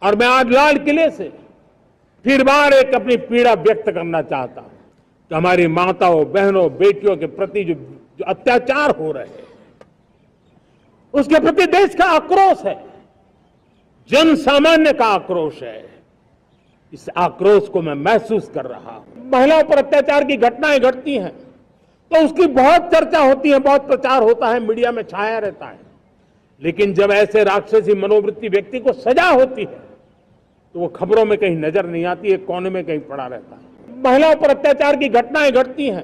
और मैं आज लाल किले से फिर बार एक अपनी पीड़ा व्यक्त करना चाहता हूं कि हमारी माताओं, बहनों, बेटियों के प्रति जो अत्याचार हो रहे हैं, उसके प्रति देश का आक्रोश है, जन सामान्य का आक्रोश है। इस आक्रोश को मैं महसूस कर रहा हूं। महिलाओं पर अत्याचार की घटनाएं घटती हैं तो उसकी बहुत चर्चा होती है, बहुत प्रचार होता है, मीडिया में छाया रहता है। लेकिन जब ऐसे राक्षसी मनोवृत्ति व्यक्ति को सजा होती है तो वो खबरों में कहीं नजर नहीं आती, एक कोने में कहीं पड़ा रहता है। महिलाओं पर अत्याचार की घटनाएं घटती हैं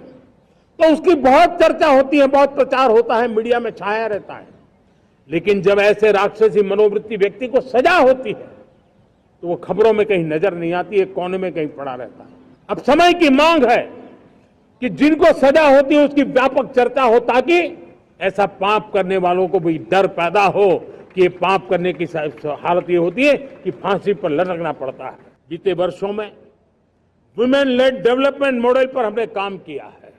तो उसकी बहुत चर्चा होती है, बहुत प्रचार होता है, मीडिया में छाया रहता है। लेकिन जब ऐसे राक्षसी मनोवृत्ति व्यक्ति को सजा होती है तो वो खबरों में कहीं नजर नहीं आती, एक कोने में कहीं पड़ा रहता है। अब समय की मांग है कि जिनको सजा होती है उसकी व्यापक चर्चा हो, ताकि ऐसा पाप करने वालों को भी डर पैदा हो कि ये पाप करने की हालत ये होती है कि फांसी पर लटकना पड़ता है। बीते वर्षों में वुमेन लेड डेवलपमेंट मॉडल पर हमने काम किया है।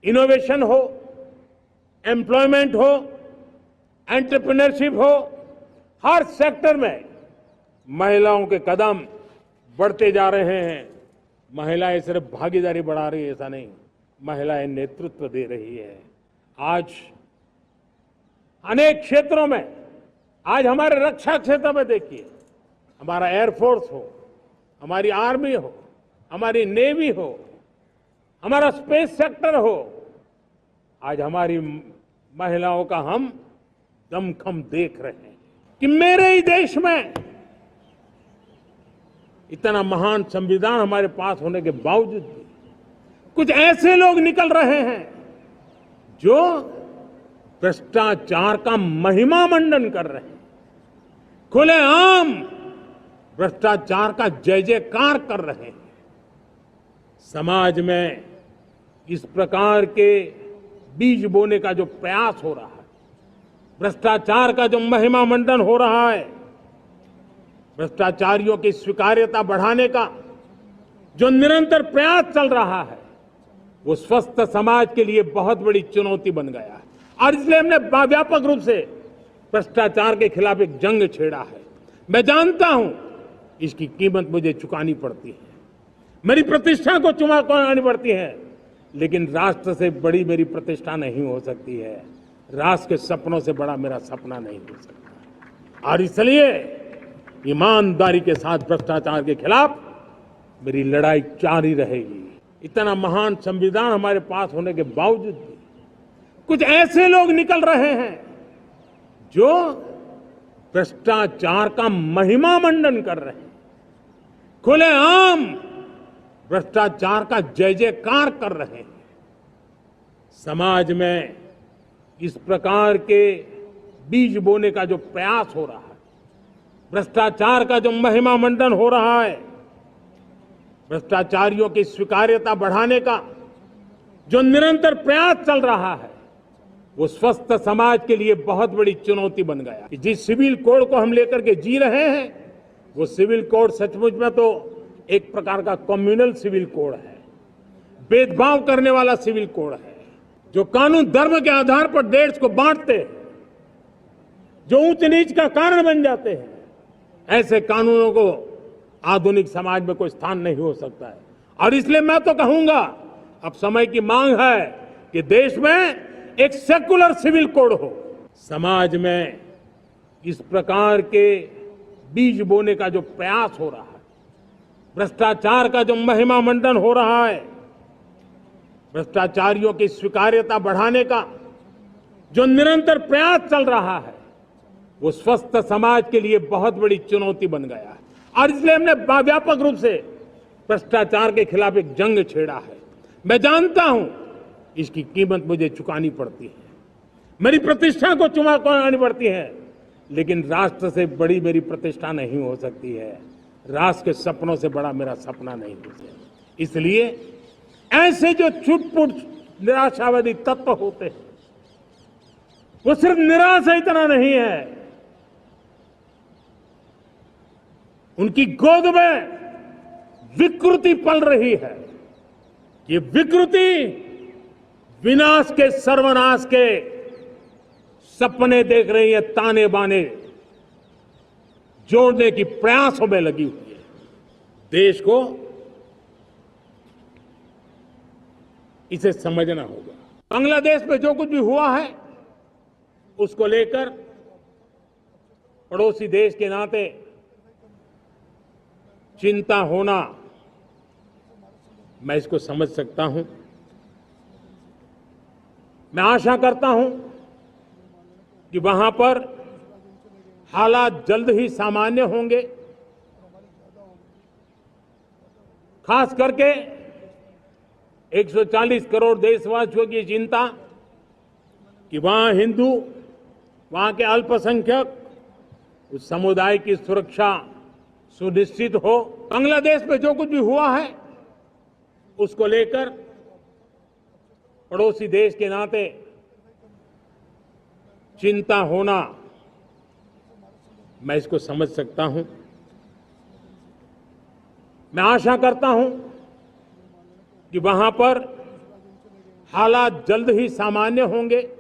इनोवेशन हो, एम्प्लॉयमेंट हो, एंटरप्रेन्योरशिप हो, हर सेक्टर में महिलाओं के कदम बढ़ते जा रहे हैं। महिलाएं सिर्फ भागीदारी बढ़ा रही है ऐसा नहीं, महिलाएं नेतृत्व दे रही है। आज अनेक क्षेत्रों में, आज हमारे रक्षा क्षेत्र में देखिए, हमारा एयरफोर्स हो, हमारी आर्मी हो, हमारी नेवी हो, हमारा स्पेस सेक्टर हो, आज हमारी महिलाओं का हम दमखम देख रहे हैं कि मेरे ही देश में इतना महान संविधान हमारे पास होने के बावजूद भी कुछ ऐसे लोग निकल रहे हैं जो भ्रष्टाचार का महिमा मंडन कर रहे हैं, खुलेआम भ्रष्टाचार का जय जयकार कर रहे हैं। समाज में इस प्रकार के बीज बोने का जो प्रयास हो रहा है, भ्रष्टाचार का जो महिमा मंडन हो रहा है, भ्रष्टाचारियों की स्वीकार्यता बढ़ाने का जो निरंतर प्रयास चल रहा है, वो स्वस्थ समाज के लिए बहुत बड़ी चुनौती बन गया है। और इसलिए हमने व्यापक रूप से भ्रष्टाचार के खिलाफ एक जंग छेड़ा है। मैं जानता हूं इसकी कीमत मुझे चुकानी पड़ती है, मेरी प्रतिष्ठा को चुकानी पड़ती है, लेकिन राष्ट्र से बड़ी मेरी प्रतिष्ठा नहीं हो सकती है, राष्ट्र के सपनों से बड़ा मेरा सपना नहीं हो सकता। और इसलिए ईमानदारी के साथ भ्रष्टाचार के खिलाफ मेरी लड़ाई जारी रहेगी। इतना महान संविधान हमारे पास होने के बावजूद भी कुछ ऐसे लोग निकल रहे हैं जो भ्रष्टाचार का महिमा मंडन कर रहे हैं, खुलेआम भ्रष्टाचार का जय जयकार कर रहे हैं। समाज में इस प्रकार के बीज बोने का जो प्रयास हो रहा है, भ्रष्टाचार का जो महिमा मंडन हो रहा है, भ्रष्टाचारियों की स्वीकार्यता बढ़ाने का जो निरंतर प्रयास चल रहा है, वो स्वस्थ समाज के लिए बहुत बड़ी चुनौती बन गया। जिस सिविल कोड को हम लेकर के जी रहे हैं, वो सिविल कोड सचमुच में तो एक प्रकार का कम्युनल सिविल कोड है, भेदभाव करने वाला सिविल कोड है, जो कानून धर्म के आधार पर देश को बांटते हैं, जो ऊंच नीच का कारण बन जाते हैं। ऐसे कानूनों को आधुनिक समाज में कोई स्थान नहीं हो सकता है। और इसलिए मैं तो कहूंगा, अब समय की मांग है कि देश में एक सेकुलर सिविल कोड हो। समाज में इस प्रकार के बीज बोने का जो प्रयास हो रहा है, भ्रष्टाचार का जो महिमा मंडन हो रहा है, भ्रष्टाचारियों की स्वीकार्यता बढ़ाने का जो निरंतर प्रयास चल रहा है, वो स्वस्थ समाज के लिए बहुत बड़ी चुनौती बन गया है। और इसलिए हमने व्यापक रूप से भ्रष्टाचार के खिलाफ एक जंग छेड़ा है। मैं जानता हूं इसकी कीमत मुझे चुकानी पड़ती है, मेरी प्रतिष्ठा को चुकानी पड़ती है, लेकिन राष्ट्र से बड़ी मेरी प्रतिष्ठा नहीं हो सकती है, राष्ट्र के सपनों से बड़ा मेरा सपना नहीं हो सकता। इसलिए ऐसे जो छुटपुट निराशावादी तत्व होते हैं, वो सिर्फ निराशा इतना नहीं है, उनकी गोद में विकृति पल रही है। ये विकृति विनाश के, सर्वनाश के सपने देख रही है, ताने बाने जोड़ने की प्रयासों में लगी हुई है। देश को इसे समझना होगा। बांग्लादेश में जो कुछ भी हुआ है उसको लेकर पड़ोसी देश के नाते चिंता होना, मैं इसको समझ सकता हूं। मैं आशा करता हूं कि वहां पर हालात जल्द ही सामान्य होंगे। खास करके 140 करोड़ देशवासियों की चिंता कि वहां हिंदू, वहां के अल्पसंख्यक, उस समुदाय की सुरक्षा सुनिश्चित हो। बांग्लादेश में जो कुछ भी हुआ है उसको लेकर पड़ोसी देश के नाते चिंता होना, मैं इसको समझ सकता हूं। मैं आशा करता हूं कि वहां पर हालात जल्द ही सामान्य होंगे।